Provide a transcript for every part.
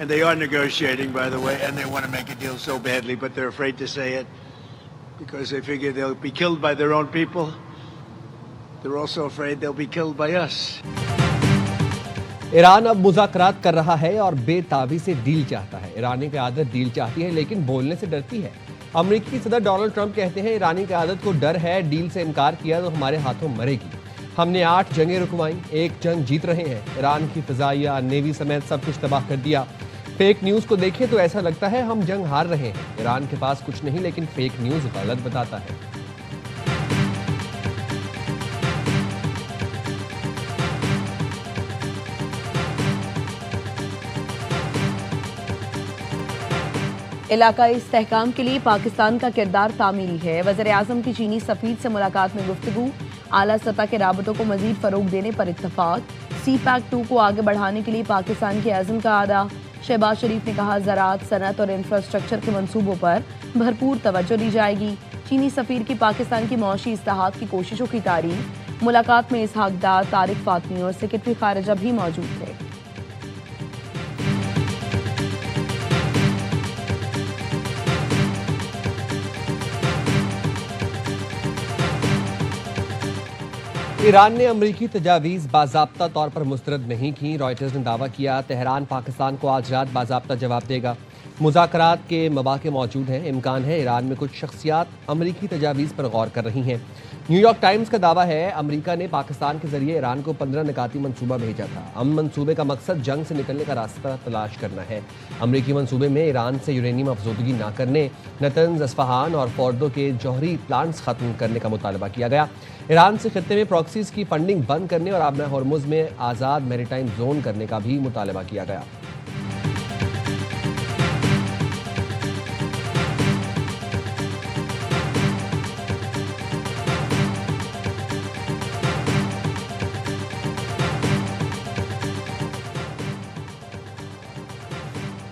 And they are negotiating, by the way, and they want to make a deal so badly, but they're afraid to say it because they figure they'll be killed by their own people. They're also afraid they'll be killed by us. Iran अब मुज़ाकरात कर रहा है और बेताबी से deal चाहता है। ईरानी क़यादत deal चाहती है लेकिन बोलने से डरती है। अमेरिकी सदर डोनाल्ड ट्रंप कहते हैं ईरानी क़यादत को डर है, डील से इनकार किया तो हमारे हाथों मरेगी। हमने 8 जंगें रुकवाई, 1 जंग जीत रहे हैं। ईरान की फ़िज़ाइया, नेवी समेत सब कुछ तबाह कर दिया। फेक न्यूज़ को देखें तो ऐसा लगता है हम जंग हार रहे हैं। ईरान के पास कुछ नहीं लेकिन फेक न्यूज़ गलत बताता है। इलाकाई इस्तेहकाम के लिए पाकिस्तान का किरदार तामीरी है। वज़ीर-ए-आज़म की चीनी सफ़ीर से मुलाकात में गुफ्तगू, आला सतह के राबतों को मज़ीद फ़रोग़ देने पर इत्तफ़ाक़। CPAC-2 को आगे बढ़ाने के लिए पाकिस्तान के अज़्म का आदा। शहबाज शरीफ ने कहा ज़राअत, सनअत और इंफ्रास्ट्रक्चर के मंसूबों पर भरपूर तवज्जो दी जाएगी। चीनी सफ़ीर की पाकिस्तान की मौशी इस्लाहात की कोशिशों की तारीफ़। मुलाकात में इसहाक डार, तारिक फातमी और सेक्रेटरी खारिजा भी मौजूद थे। ईरान ने अमरीकी तजावीज़ बाज़ाब्ता तौर पर मुस्तरद नहीं की। रॉयटर्स ने दावा किया तेहरान पाकिस्तान को आज रात बाज़ाब्ता जवाब देगा। मुज़ाकरात के मौक़े मौजूद हैं। इम्कान है ईरान में कुछ शख्सियात अमरीकी तजावीज़ पर गौर कर रही हैं। न्यूयॉर्क टाइम्स का दावा है अमरीका ने पाकिस्तान के जरिए ईरान को 15 निकाती मंसूबा भेजा था। अमन मंसूबे का मकसद जंग से निकलने का रास्ता तलाश करना है। अमरीकी मंसूबे में ईरान से यूरेनियम अफजोदगी न करने, नतंज, अस्फहान और फोर्डो के जौहरी प्लांट्स खत्म करने का मुतालबा किया गया। ईरान से खित्ते में प्रॉक्सीज की फंडिंग बंद करने और आबना हॉर्मुज़ में आज़ाद मैरीटाइम जोन करने का भी मुतालबा किया गया।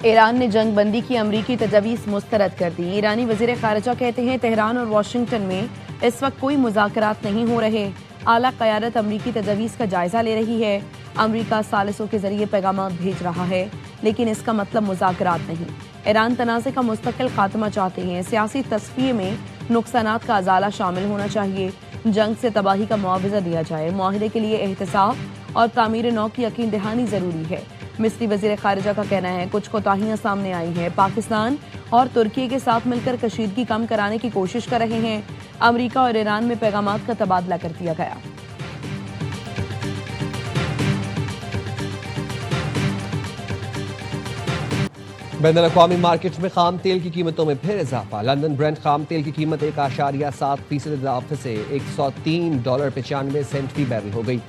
ईरान ने जंग बंदी की अमरीकी तजावीज़ मुस्तरद कर दी। ईरानी वज़ीर ख़ारिजा कहते हैं तेहरान और वाशिंगटन में इस वक्त कोई मुज़ाकरात नहीं हो रहे। आला क़यादत अमरीकी तजावीज़ का जायज़ा ले रही है। अमरीका सालिसों के ज़रिए पैगाम भेज रहा है लेकिन इसका मतलब मुज़ाकरात नहीं। ईरान तनाज़े का मुस्तकिल खात्मा चाहते हैं। सियासी तस्फ़िये में नुकसानात का अज़ाला शामिल होना चाहिए। जंग से तबाही का मुआवजा दिया जाए। मुआहदे के लिए एहतिसाब और तामीर नौ की यकीन दहानी ज़रूरी है। मिस्री वज़ीर ख़ारिजा का कहना है कुछ कोताहियाँ सामने आई हैं। पाकिस्तान और तुर्की के साथ मिलकर कशीदगी कम कराने की कोशिश कर रहे हैं। अमरीका और ईरान में पैगामात का तबादला कर दिया गया। बैनुल-अक़वामी मार्केट में खाम तेल की कीमतों में फिर इजाफा। लंदन ब्रेंट खाम तेल की कीमत 1.7% इजाफे से $103.95 फी बैरल हो गई।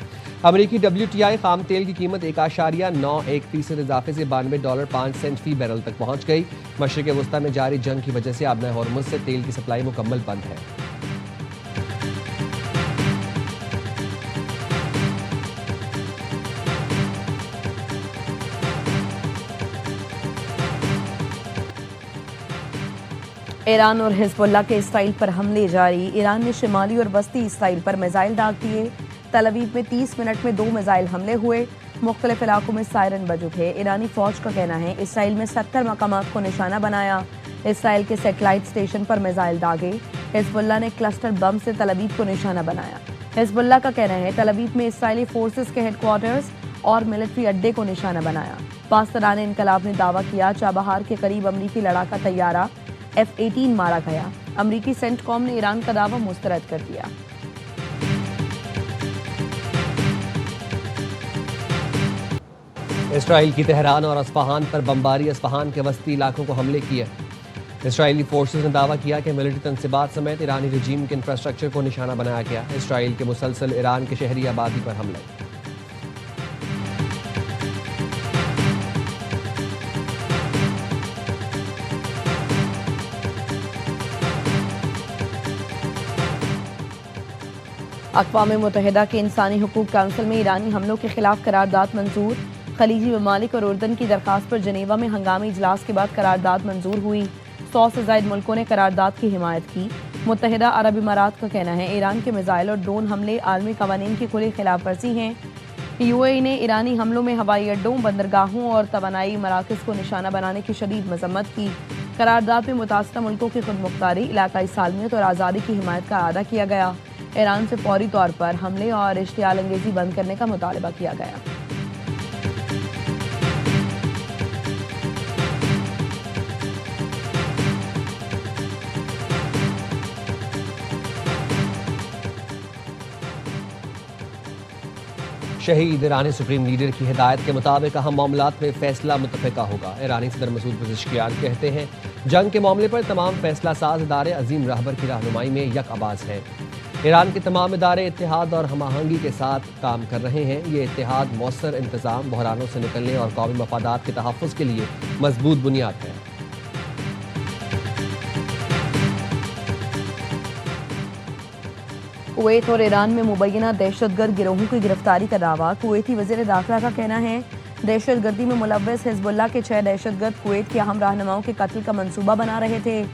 अमरीकी WTI खाम तेल की कीमत 1.91% इजाफे से $92.05 फी बैरल तक पहुंच गई। मशरिक़ वस्ता में जारी जंग की वजह से आबना हॉर्मुज़ से तेल की सप्लाई मुकम्मल बंद है। ईरान और हिज़्बुल्लाह के इसराइल पर हमले जारी। ईरान ने शिमाली और वस्ती इसराइल पर मिसाइल दाग दिए। तल अवीव में 30 मिनट में 2 मिसाइल हमले हुए। मुख्तलिफ इलाकों में सायरन बज उठे। ईरानी फौज का कहना है इसराइल में 70 मकामात को निशाना बनाया। इसराइल के सेटेलाइट स्टेशन पर मिसाइल दागे। हिज़्बुल्लाह ने क्लस्टर बम से तल अवीव को निशाना बनाया। हिज़्बुल्लाह का कहना है तल अवीव में इसराइली फोर्सेस के हेडक्वार्टर्स और मिलिट्री अड्डे को निशाना बनाया। पासदारान इनकलाब ने दावा किया चाबहार के करीब अमरीकी लड़ाका तैयारा F-18 मारा गया। अमरीकी सेंटकॉम ने ईरान का दावा मुस्तरद कर दिया। इसराइल की तेहरान और अस्फहान पर बमबारी। अस्फहान के वस्ती इलाकों को हमले किए। इसराइली फोर्सेस ने दावा किया कि मिलिट्री तंसीबात समेत ईरानी रजीम के इंफ्रास्ट्रक्चर को निशाना बनाया गया। इसराइल के मुसलसल ईरान के शहरी आबादी पर हमले। अक़वाम मुत्तहिदा के इंसानी हुकूक काउंसिल में ईरानी हमलों के खिलाफ करारदाद मंजूर। खलीजी ममालिक और उर्दन की दरख्वास्त पर जनेवा में हंगामी इजलास के बाद करारदाद मंजूर हुई। 100 से ज़ायद मुल्कों ने करारदाद की हिमायत की। मुत्तहिदा अरब इमारात का कहना है ईरान के मिसाइल और ड्रोन हमले आलमी कवानीन की खुली खिलाफ वर्जी हैं। यूएई ने ईरानी हमलों में हवाई अड्डों, बंदरगाहों और तवानाई मराकज़ को निशाना बनाने की शदीद मजम्मत की। करारदाद में मुतासरा मुल्कों की खुदमुख्तारी, इलाकाई सालमियत और आज़ादी की हिमायत का अदा किया गया। ईरान से फौरी तौर पर हमले और इश्तियाल अंगेजी बंद करने का मुतालबा किया गया। शहीद ईरानी सुप्रीम लीडर की हिदायत के मुताबिक अहम मामलात में फैसला मुतफ़िका होगा। ईरानी सदर मसूद पज़ेश्कियान कहते हैं, जंग के मामले पर तमाम फैसला साज इदारे अजीम रहबर की रहनुमाई में यक आवाज़ हैं। ईरान के तमाम इदारे इत्तेहाद और हमआहंगी के साथ काम कर रहे हैं। ये इत्तेहाद मौसर इंतज़ाम, बहरानों से निकलने और कौमी मफादात के तहफ़्फ़ुज़ के लिए मजबूत बुनियाद है। कुवैत और ईरान में मुबैना दहशतगर्द गिरोहों की गिरफ्तारी का दावा। कुवैती वज़ीर दाखिला का कहना है, दहशतगर्दी में मुलव्वस हिजबुल्लाह के 6 दहशतगर्द कुवैत के अहम रहनुमाओं के कत्ल का मंसूबा बना रहे थे।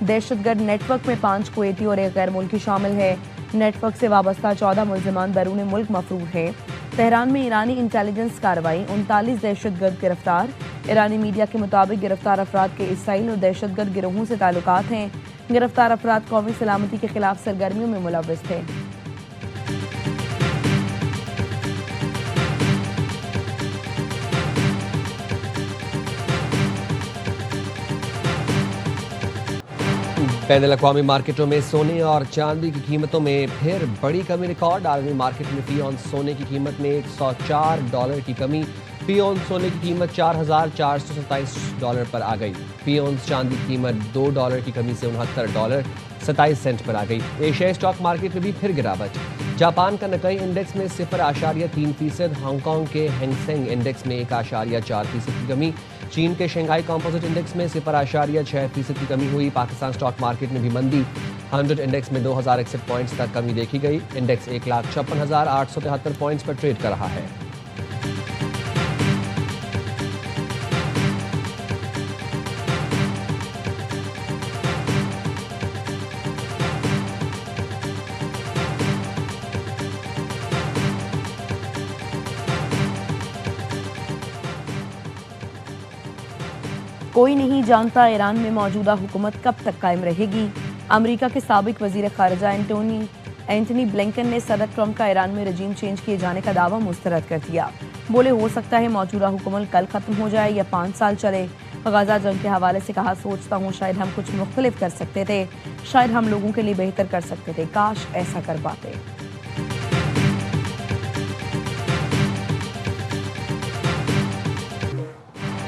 दहशतगर्द नेटवर्क में 5 कुवैती और 1 गैर मुल्की शामिल है। नेटवर्क से वाबस्ता 14 मुल्ज़िमान बैरून मुल्क मफरूर हैं। तेहरान में ईरानी इंटेलिजेंस कार्रवाई, 39 दहशतगर्द गिरफ्तार। ईरानी मीडिया के मुताबिक गिरफ्तार अफराद के इसराइल और दहशतगर्द गिरोहों से ताल्लुकात हैं। गिरफ्तार अफराद कौमी सलामती के खिलाफ सरगर्मियों में मुलव्वस थे। बैनुल-अक़वामी मार्केटों में सोने और चांदी की कीमतों में फिर बड़ी कमी रिकॉर्ड। आलमी मार्केट में फी ऑन सोने की कीमत में $104 की कमी। फी ऑन सोने की कीमत $4,427 पर आ गई। फी ऑन चांदी की कीमत $2 की कमी से $69.27 पर आ गई। एशियाई स्टॉक मार्केट में भी फिर गिरावट। जापान का निकाई इंडेक्स में 0.3%, हांगकांग के हैंगसेंग इंडेक्स में 1.4% की कमी। चीन के शंघाई कंपोजिट इंडेक्स में 0.6% की कमी हुई। पाकिस्तान स्टॉक मार्केट में भी मंदी। 100 इंडेक्स में 2061 पॉइंट्स तक कमी देखी गई। इंडेक्स 1,56,873 पॉइंट्स पर ट्रेड कर रहा है। कोई नहीं जानता ईरान में मौजूदा हुकूमत कब तक कायम रहेगी। अमेरिका के साबिक वजीर खारजा एंटनी ब्लिंकन ने सदर ट्रंप का ईरान में रजीम चेंज किए जाने का दावा मुस्तरद कर दिया। बोले, हो सकता है मौजूदा हुकूमत कल खत्म हो जाए या 5 साल चले। गाजा जंग के हवाले से कहा, सोचता हूँ शायद हम कुछ मुख्तलिफ कर सकते थे, शायद हम लोगों के लिए बेहतर कर सकते थे, काश ऐसा कर पाते।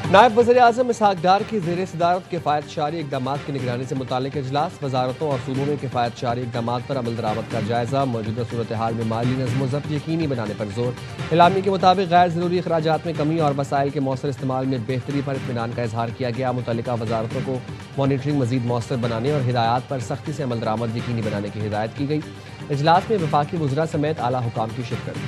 नायब वज़ीर आज़म इसहाक डार की ज़ेर सदारत किफ़ायत जारी इक़दाम की निगरानी से मुताल्लिक़ इजलास। वज़ारतों और सूबों में किफ़ायत जारी इक़दाम पर अमल दरामद का जायज़ा। मौजूदा सूरत हाल में माली नज़्म व ज़ब्त यकीनी बनाने पर जोर। इलामी के मुताबिक गैर ज़रूरी अखराजात में कमी और वसाइल के मौसर इस्तेमाल में बेहतरी पर इत्मीनान का इजहार किया गया। मुतल्लिका वज़ारतों को मॉनिटरिंग मज़ीद मौसर बनाने और हिदायत पर सख्ती से अमल दरामद यकीनी बनाने की हिदायत की गई। इजलास में वफाकी वज़रा समेत आला हुकाम की शिरकत।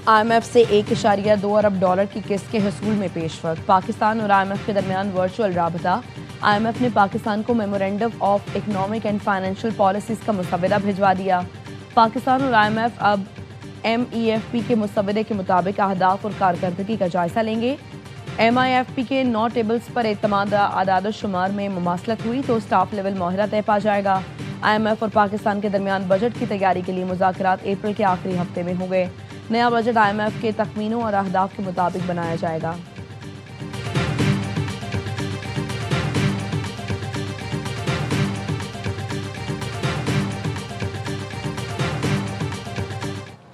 IMF से $1.2 अरब की किस्त के हसूल में पेशरफ। पाकिस्तान और IMF के दरमियान वर्चुअल राबता। IMF ने पाकिस्तान को memorandum of economic and financial policies का मुसव्वदा भिजवा दिया। पाकिस्तान और IMF अब MEFP के मुसव्वदे के मुताबिक अहदाफ और कारकर्दगी का जायजा लेंगे। MIFP के 9 टेबल्स पर एतमाद आदाद शुमार में मुमासलत हुई तो स्टाफ लेवल माहिरा तय पा जाएगा। IMF और पाकिस्तान के दरमियान बजट की तैयारी के लिए मुज़ाकरात अप्रैल के आखिरी हफ्ते में होंगे। नया बजट IMF के तखमीनों और अहदाफ के मुताबिक बनाया जाएगा।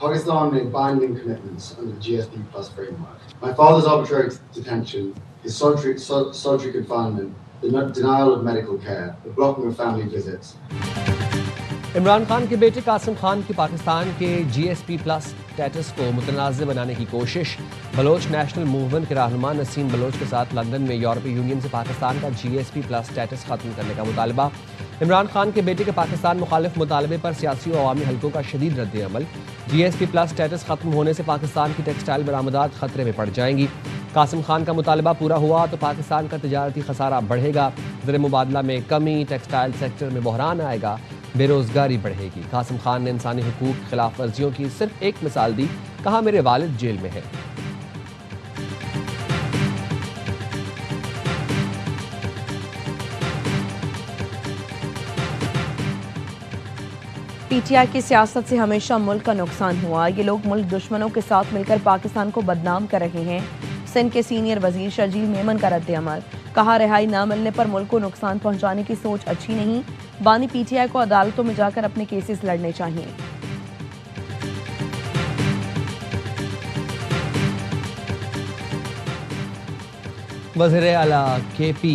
Pakistan made binding commitments under the GSP Plus framework. My father's arbitrary detention, his solitary confinement, the denial of medical care, the blocking of family visits. Imran Khan के बेटे कासिम खान की पाकिस्तान के GSP प्लस स्टेटस को मुतनाज़ बनाने की कोशिश। बलोच नेशनल मूवमेंट के रहनुमा नसीम बलोच के साथ लंदन में यूरोपीय यूनियन से पाकिस्तान का GSP प्लस स्टेटस खत्म करने का मुतालबा। इमरान खान के बेटे के पाकिस्तान मुखालिफ मुतालबे पर सियासी और अवामी हलकों का शदीद रद्द-ए-अमल। GSP+ स्टेटस खत्म होने से पाकिस्तान की टेक्सटाइल बरामदात खतरे में पड़ जाएंगी। कासिम खान का मुतालबा पूरा हुआ तो पाकिस्तान का तिजारती खसारा बढ़ेगा। ज़र मुबादला में कमी, टेक्सटाइल सेक्टर में बहरान आएगा, बेरोजगारी बढ़ेगी। कासिम खान ने इंसानी हुकूक की खिलाफ वर्जियों की सिर्फ एक मिसाल दी, कहा मेरे वालिद जेल में है। PTI की सियासत से हमेशा मुल्क का नुकसान हुआ। ये लोग मुल्क दुश्मनों के साथ मिलकर पाकिस्तान को बदनाम कर रहे हैं। सिंध के सीनियर वजीर शर्जील मेमन का रद्द-ए-अमल, कहा रिहाई न मिलने पर मुल्क को नुकसान पहुंचाने की सोच अच्छी नहीं। बानी PTI को अदालतों में जाकर अपने केसेस लड़ने चाहिए। वज़ीर आला KP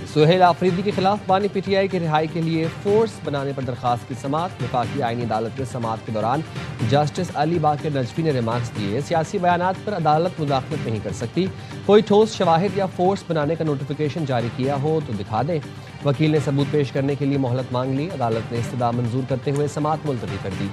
सुहेल आफरीदी के खिलाफ बानी PTI की रिहाई के लिए फोर्स बनाने पर दरखास्त की समाअत। वफाकी आईनी अदालत में समाअत के दौरान जस्टिस अली बाकर नजफी ने रिमार्क्स दिए, सियासी बयानात पर अदालत मुदाखलत नहीं कर सकती। कोई ठोस शवाहिद या फोर्स बनाने का नोटिफिकेशन जारी किया हो तो दिखा दें। वकील ने सबूत पेश करने के लिए मोहलत मांग ली। अदालत ने इस्तदा मंजूर करते हुए समाअत मुलतवी कर दी।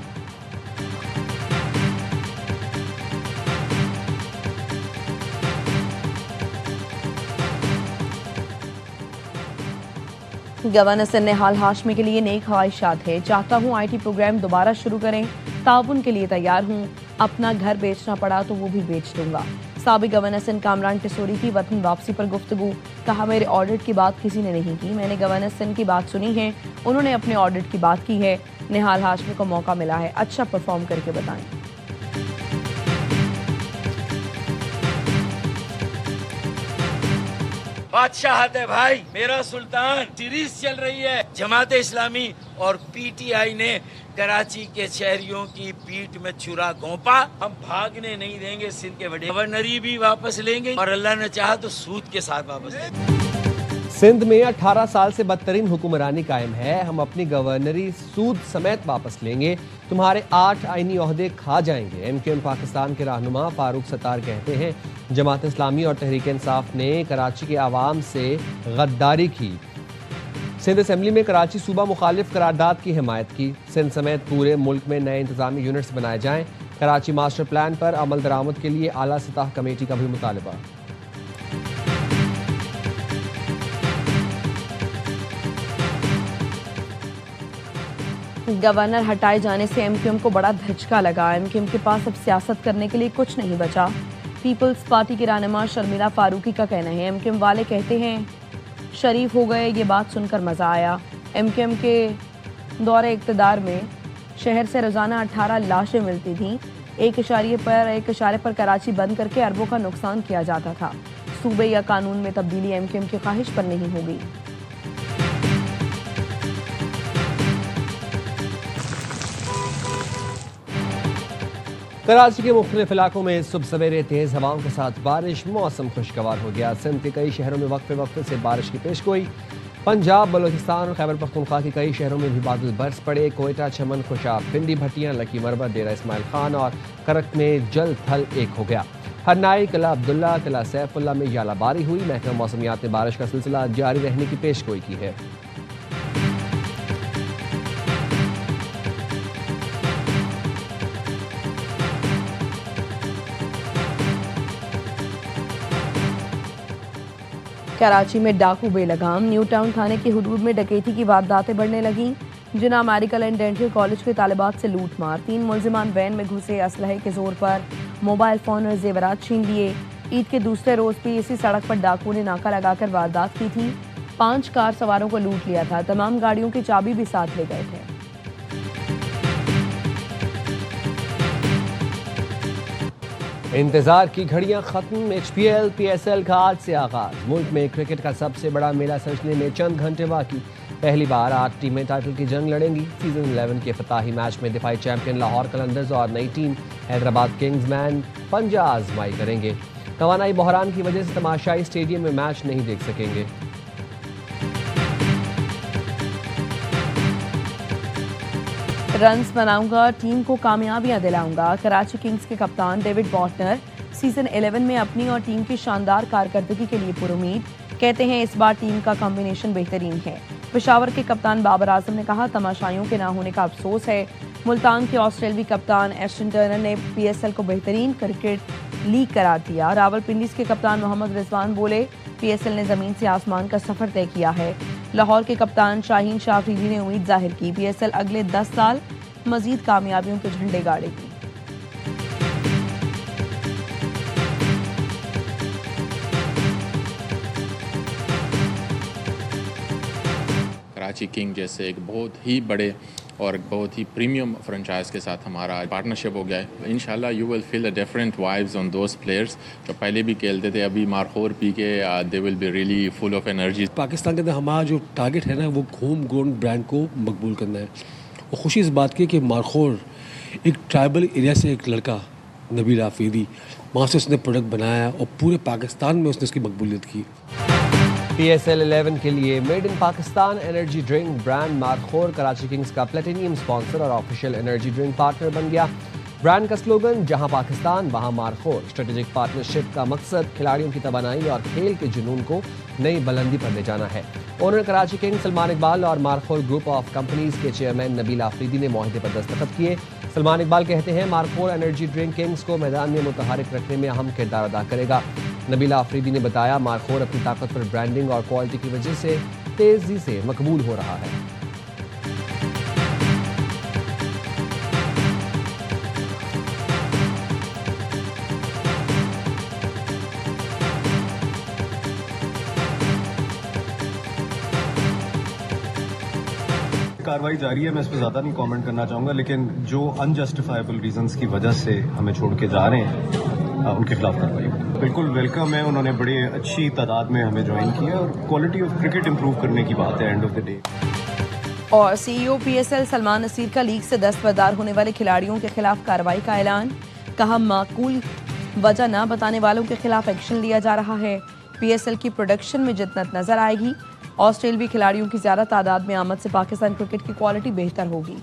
गवर्नर सिंध ने हाल हाशमी के लिए नई ख्वाहिशात है। चाहता हूँ IT प्रोग्राम दोबारा शुरू करें, ताउन के लिए तैयार हूँ। अपना घर बेचना पड़ा तो वो भी बेच दूंगा। साबिक गवर्नर सिंध कामरान टिसोरी की वतन वापसी पर गुफ्तगू, कहा मेरे ऑडिट की बात किसी ने नहीं की, मैंने गवर्नर सिंध की बात सुनी है, उन्होंने अपने ऑडिट की बात की है। निहाल हाशमी को मौका मिला है, अच्छा परफॉर्म करके बताएं। बादशाह है भाई, मेरा सुल्तान। सीरीज चल रही है। जमात इस्लामी और PTI ने कराची के शहरियों की पीठ में छुरा घोंपा। हम भागने नहीं देंगे। सिंध के बड़े गवर्नरी भी वापस लेंगे और अल्लाह ने चाहा तो सूद के साथ वापस लेंगे। सिंध में 18 साल से बदतरीन हुक्मरानी कायम है। हम अपनी गवर्नरी सूद समेत वापस लेंगे। तुम्हारे 8 आईनी ओहदे खा जाएंगे। MKM पाकिस्तान के रहनुमा फारूक सत्तार कहते हैं जमात इस्लामी और तहरीक इंसाफ ने कराची के आवाम से गद्दारी की। सिंध असेंबली में कराची सूबा मुखालिफ करारदाद की हिमायत की। सिंध समेत पूरे मुल्क में नए इंतजामी यूनिट्स बनाए जाएं। कराची मास्टर प्लान पर अमल दरामद के लिए आला सतह कमेटी का भी मुतालबा। गवर्नर हटाए जाने से MKM को बड़ा धचका लगा। MKM के पास अब सियासत करने के लिए कुछ नहीं बचा। पीपल्स पार्टी की रहनुमा शर्मिला फारूकी का कहना है MKM वाले कहते हैं शरीफ हो गए। ये बात सुनकर मज़ा आया। MKM के दौरे इक़्तिदार में शहर से रोज़ाना 18 लाशें मिलती थीं। एक इशारे पर कराची बंद करके अरबों का नुकसान किया जाता था। सूबे या कानून में तब्दीली MKM की ख्वाहिश पर नहीं होगी। कराची के मुख्तलिफ इलाकों में सुबह सवेरे तेज हवाओं के साथ बारिश, मौसम खुशगवार हो गया। सिंध के कई शहरों में वक्फे वक्फे से बारिश की पेशगोई। पंजाब, बलूचिस्तान और खैबर पख्तूनख्वा के कई शहरों में भी बादल बरस पड़े। कोयटा, चमन, खुशाब, पिंडी, भटियां, लकी मरबत, डेरा इस्माइल खान और करक में जल थल एक हो गया। हरनाई, किला अब्दुल्ला, किला सैफुल्ला में यालाबारी हुई। महकमा मौसमियात ने बारिश का सिलसिला जारी रहने की पेशगोई की है। कराची में डाकू बेलगाम। न्यू टाउन थाने की हुदूद में डकैती की वारदातें बढ़ने लगीं। जिना मेडिकल एंड डेंटल कॉलेज के तालिबात से लूट मार। 3 मुलजिमान वैन में घुसे, असलहे के जोर पर मोबाइल फोन और जेवरात छीन लिए। ईद के दूसरे रोज भी इसी सड़क पर डाकू ने नाका लगाकर वारदात की थी। 5 कार सवारों को लूट लिया था। तमाम गाड़ियों की चाबी भी साथ ले गए थे। इंतजार की घड़ियां खत्म। HPL PSL का आज से आगाज। मुल्क में क्रिकेट का सबसे बड़ा मेला सजने में चंद घंटे बाकी। पहली बार 8 टीमें टाइटल की जंग लड़ेंगी। सीजन 11 के फताही मैच में दिफाई चैंपियन लाहौर कलंदर्स और नई टीम हैदराबाद किंग्समैन पंजा आजमाई करेंगे। तवानाई बहरान की वजह से तमाशाई स्टेडियम में मैच नहीं देख सकेंगे। रन्स बनाऊंगा, टीम को कामयाबियां दिलाऊंगा। कराची किंग्स के कप्तान डेविड वॉर्नर सीजन 11 में अपनी और टीम की शानदार कारकर्दगी के लिए पुरुमीद। कहते हैं इस बार टीम का कॉम्बिनेशन बेहतरीन है। पेशावर के कप्तान बाबर आजम ने कहा, तमाशाइयों के ना होने का अफसोस है। मुल्तान के ऑस्ट्रेलवी कप्तान एस्टन टर्नर ने पीएसएल को बेहतरीन क्रिकेट लीग करार दिया। रावलपिंडी के कप्तान मोहम्मद रिजवान बोले, पीएसएल ने जमीन से आसमान का सफर तय किया है। लाहौर के कप्तान शाहीन शाह अफरीदी ने उम्मीद जाहिर की, पीएसएल अगले 10 साल मजीद कामयाबियों के झंडे गाड़ेगी। कराची किंग जैसे एक बहुत ही बड़े और बहुत ही प्रीमियम फ्रेंचाइज के साथ हमारा पार्टनरशिप हो गया है। इंशाल्लाह you will feel a different vibes on those players जो पहले भी खेलते थे, अभी मारखोर पी के they will be really full of energy. Pakistan के अंदर हमारा जो टारगेट है ना, वो होम ग्रोन ब्रांड को मकबूल करना है। और खुशी इस बात की कि मारखोर एक ट्राइबल एरिया से एक लड़का नबील आफरीदी, वहाँ से उसने प्रोडक्ट बनाया और पूरे पाकिस्तान में उसने उसकी मकबूलियत की। PSL 11 के लिए made in Pakistan energy drink brand markhor Karachi Kings का प्लेटिनियम स्पॉन्सर और ऑफिशियल एनर्जी ड्रिंक पार्टनर बन गया। ब्रांड का स्लोगन जहां पाकिस्तान वहां मारखोर। स्ट्रेटेजिक पार्टनरशिप का मकसद खिलाड़ियों की तवानाई और खेल के जुनून को नई बुलंदी पर ले जाना है। ओनर कराची किंग्स सलमान इकबाल और मारखोर ग्रुप ऑफ कंपनीज के चेयरमैन नबील आफरीदी ने मुआहदे पर दस्तखत किए। सलमान इकबाल कहते हैं, मारखोर एनर्जी ड्रिंक किंग्स को मैदान में मुतहरिक रखने में अहम किरदार अदा करेगा। नबील आफरीदी ने बताया, मारखोर अपनी ताकतवर ब्रांडिंग और क्वालिटी की वजह से तेजी से मकबूल हो रहा है। कार्रवाई जारी है, मैं इस पर ज़्यादा नहीं कमेंट करना चाहूँगा, लेकिन जो अनजस्टिफाइबल रीजंस की वजह से हमें छोड़ के जा रहे हैं उनके खिलाफ कार्रवाई बिल्कुल वेलकम है। उन्होंने बड़ी अच्छी तादाद में हमें ज्वाइन किया और क्वालिटी ऑफ क्रिकेट इंप्रूव करने की बात है एंड ऑफ द डे। और सीईओ पीएसएल सलमान नसीर का लीग से दस्तबरदार होने वाले खिलाड़ियों के खिलाफ कार्रवाई का ऐलान। कहा, माकूल वजह न बताने वालों के खिलाफ एक्शन लिया जा रहा है। पीएसएल की प्रोडक्शन में जिद्दत नजर आएगी। ऑस्ट्रेलवी खिलाड़ियों की ज्यादा तादाद में आमद से पाकिस्तान क्रिकेट की क्वालिटी बेहतर होगी।